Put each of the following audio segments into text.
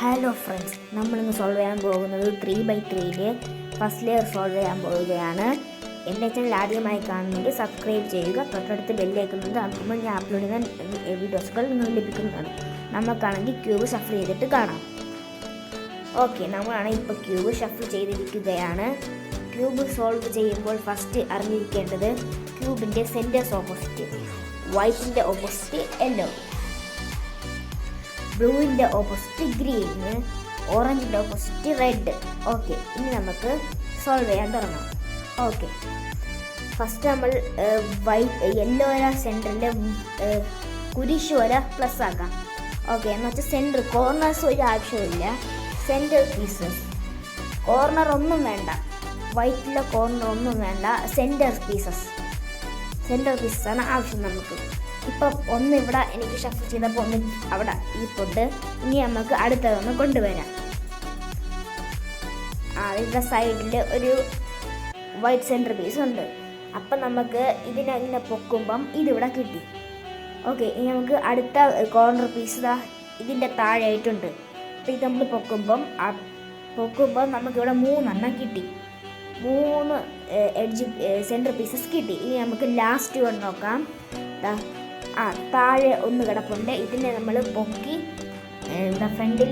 Hello friends, നമ്മളിന്ന് solve ചെയ്യാൻ പോകുന്നത് 3x3 ഫസ്റ്റ് ലെയർ സോൾവ് ചെയ്യാൻ പോവുകയാണ്. എൻ്റെ ചാനൽ ആദ്യമായി കാണുന്നെങ്കിൽ സബ്സ്ക്രൈബ് ചെയ്യുക. തൊട്ടടുത്ത് ബെല്ലൈക്കുന്നത് ആക്കുമ്പോൾ ഞാൻ അപ്ലോഡ് ചെയ്യുന്ന വീഡിയോസുകൾ നിങ്ങൾക്ക് ലഭിക്കുന്നതാണ്. നമുക്കാണെങ്കിൽ ക്യൂബ് ഷഫിൾ ചെയ്തിട്ട് കാണാം. ഓക്കെ, നമ്മളാണെങ്കിൽ ഇപ്പോൾ ക്യൂബ് ഷഫിൾ ചെയ്തിരിക്കുകയാണ്. ക്യൂബ് സോൾവ് ചെയ്യുമ്പോൾ ഫസ്റ്റ് അറിഞ്ഞിരിക്കേണ്ടത് ക്യൂബിൻ്റെ സെൻറ്റേഴ്സ് ഓപ്പോസിറ്റ്, വൈറ്റിൻ്റെ ഓപ്പോസിറ്റ് യെല്ലോ, ബ്ലൂവിൻ്റെ ഓപ്പോസിറ്റ് ഗ്രീന്, ഓറഞ്ചിൻ്റെ ഓപ്പോസിറ്റ് റെഡ്. ഓക്കെ, ഇനി നമുക്ക് സോൾവ് ചെയ്യാൻ തുടങ്ങാം. ഓക്കെ, ഫസ്റ്റ് നമ്മൾ യെല്ലോ വര സെൻറ്ററിൻ്റെ കുരിശ് വര പ്ലസ് ആക്കാം. ഓക്കെ, എന്ന് വെച്ചാൽ സെൻറ്റർ കോർണേഴ്സ് ഒരു ആവശ്യമില്ല. സെൻറ്റർ പീസസ്, കോർണർ ഒന്നും വേണ്ട, വൈറ്റിലെ കോർണർ ഒന്നും വേണ്ട, സെൻറ്റർ പീസസ് ആണ് ആവശ്യം നമുക്ക്. ഇപ്പം ഒന്ന് ഇവിടെ എനിക്ക് ഷഫിൾ ചെയ്തപ്പോൾ ഒന്ന് അവിടെ ഇരിപ്പുണ്ട്. ഇനി നമുക്ക് അടുത്തതൊന്ന് കൊണ്ടുവരാം. ഇതിൻ്റെ സൈഡിൽ ഒരു വൈറ്റ് സെൻറ്റർ പീസ് ഉണ്ട്. അപ്പം നമുക്ക് ഇതിനെ പൊക്കുമ്പം ഇതിവിടെ കിട്ടി. ഓക്കെ, ഇനി നമുക്ക് അടുത്ത കോർണർ പീസ് ഇതിൻ്റെ താഴെയായിട്ടുണ്ട്. അപ്പോൾ ഇത് നമ്മൾ പൊക്കുമ്പം നമുക്കിവിടെ 3 എണ്ണം കിട്ടി. 3 എഡ്ജ് സെൻറ്റർ പീസസ് കിട്ടി. ഇനി നമുക്ക് ലാസ്റ്റ് വൺ നോക്കാം. താഴെ ഒന്ന് കിടപ്പുണ്ട്. ഇതിനെ നമ്മൾ പൊക്കി ഫ്രണ്ടിൽ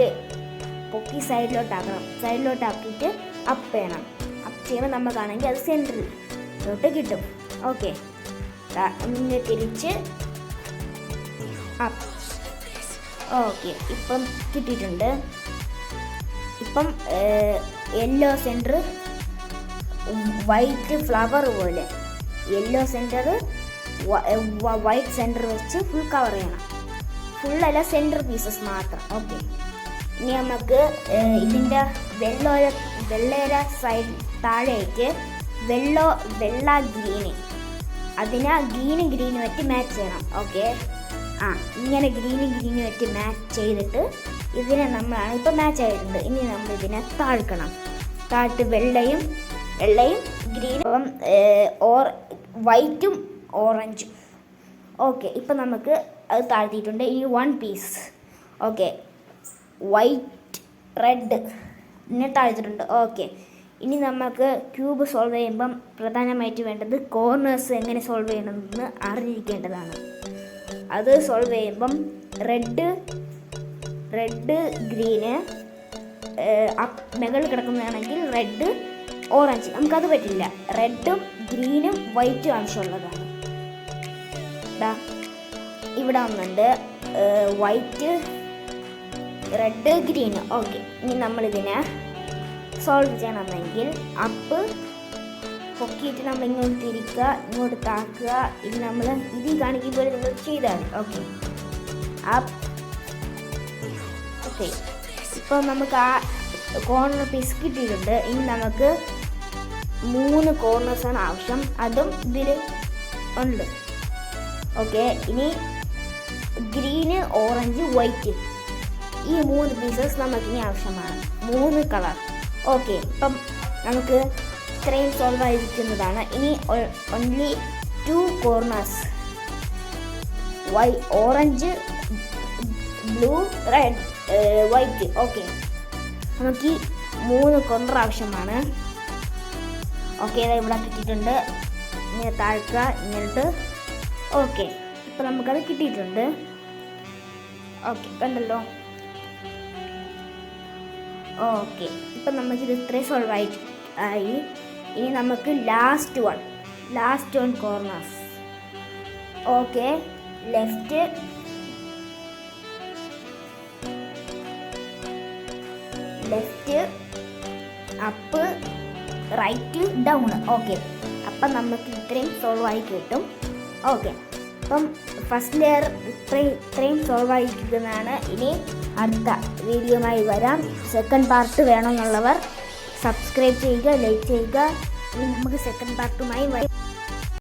പൊക്കി സൈഡിലോട്ടാക്കിയിട്ട് അപ്പ് ചെയ്യണം. അപ്പ് ചെയ്യുമ്പോൾ നമുക്കാണെങ്കിൽ അത് സെൻറ്ററിലോട്ട് കിട്ടും. ഓക്കെ, ഇങ്ങനെ തിരിച്ച് അപ്പ്. ഓക്കെ, ഇപ്പം കിട്ടിയിട്ടുണ്ട്. ഇപ്പം യെല്ലോ സെൻറ്റർ വൈറ്റ് ഫ്ലവർ പോലെ, യെല്ലോ സെൻറ്റർ വൈറ്റ് സെൻറ്റർ വെച്ച് ഫുൾ കവർ ചെയ്യണം. ഫുള്ളല്ല, സെൻറ്റർ പീസസ് മാത്രം. ഓക്കെ, ഇനി നമുക്ക് ഇതിൻ്റെ വെള്ളേര സൈഡ് താഴേക്ക് വെള്ള ഗ്രീന്, അതിനെ ഗ്രീന് വെച്ച് മാച്ച് ചെയ്യണം. ഓക്കെ, ഇങ്ങനെ ഗ്രീന് വെച്ച് മാച്ച് ചെയ്തിട്ട് ഇതിനെ നമ്മളാണ് ഇപ്പോൾ മാച്ച് ആയിട്ടുണ്ട്. ഇനി നമ്മൾ ഇതിനെ താഴ്ത്ത് വെള്ളയും ഗ്രീനും വൈറ്റും ഓറഞ്ചും. ഓക്കെ, ഇപ്പം നമുക്ക് അത് താഴ്ത്തിയിട്ടുണ്ട്. ഇനി 1 പീസ്. ഓക്കെ, വൈറ്റ് റെഡ് ഇതിനെ താഴ്ത്തിയിട്ടുണ്ട്. ഓക്കെ, ഇനി നമുക്ക് ക്യൂബ് സോൾവ് ചെയ്യുമ്പം പ്രധാനമായിട്ട് വേണ്ടത് കോർണേഴ്സ് എങ്ങനെ സോൾവ് ചെയ്യണമെന്ന് അറിഞ്ഞിരിക്കേണ്ടതാണ്. അത് സോൾവ് ചെയ്യുമ്പം റെഡ് ഗ്രീന് മുകളിൽ കിടക്കുന്നതാണെങ്കിൽ റെഡ് ഓറഞ്ച്, നമുക്കത് പറ്റില്ല. റെഡും ഗ്രീനും വൈറ്റും ആവശ്യമുള്ളതാണ്. ഇവിടെ ഒന്നുണ്ട് വൈറ്റ് റെഡ് ഗ്രീന്. ഓക്കെ, ഇനി നമ്മളിതിനെ സോൾവ് ചെയ്യണമെങ്കിൽ അപ്പ് പൊക്കിയിട്ട് നമ്മൾ ഇങ്ങോട്ട് തിരിക്കുക, ഇങ്ങോട്ട് താക്കുക. ഇത് നമ്മൾ ഇതിൽ കാണിക്കുമ്പോൾ നിങ്ങൾ ചെയ്താൽ മതി. Okay, up. ഓക്കെ, ഇപ്പോൾ നമുക്ക് ആ കോർണർ പീസ് കിട്ടിയിട്ടുണ്ട്. ഇനി നമുക്ക് 3 കോർണേഴ്സാണ് ആവശ്യം, അതും ഇതിൽ ഉണ്ട്. ഓക്കെ, ഇനി ഗ്രീന് ഓറഞ്ച് വൈറ്റ് ഈ 3 പീസസ് നമുക്കിനി ആവശ്യമാണ്, 3 കളർ. ഓക്കെ, ഇപ്പം നമുക്ക് ഇത്രയും സോൾവ് ആയിരിക്കുന്നതാണ്. ഇനി only 2 corners, orange blue red white. Okay, നമുക്ക് 3 കോർണർ ആവശ്യമാണ്. ഓക്കെ, ഇവിടെ കിട്ടിയിട്ടുണ്ട്. ഇങ്ങനെ താഴ്ക്കുക, ഇങ്ങോട്ട്. ഓക്കെ, ഇപ്പം നമുക്കത് കിട്ടിയിട്ടുണ്ട്. ഓക്കെ, കണ്ടല്ലോ. ഓക്കെ, ഇപ്പം നമുക്കിത് ഇത്രയും സോൾവ് ആയി. ഇനി നമുക്ക് last one corners. Okay, left up right down. Okay, അപ്പം നമുക്ക് ഇത്രയും സോൾവ് ആയി കിട്ടും. ഓക്കെ, അപ്പം ഫസ്റ്റ് ലെയർ ഇത്രയും സോൾവ് ആയിരിക്കുന്നതാണ്. ഇനി അടുത്ത വീഡിയോയുമായി വരാം. സെക്കൻഡ് പാർട്ട് വേണമെന്നുള്ളവർ സബ്സ്ക്രൈബ് ചെയ്യുക, ലൈക്ക് ചെയ്യുക. ഇനി നമുക്ക് സെക്കൻഡ് പാർട്ടുമായി വരാം.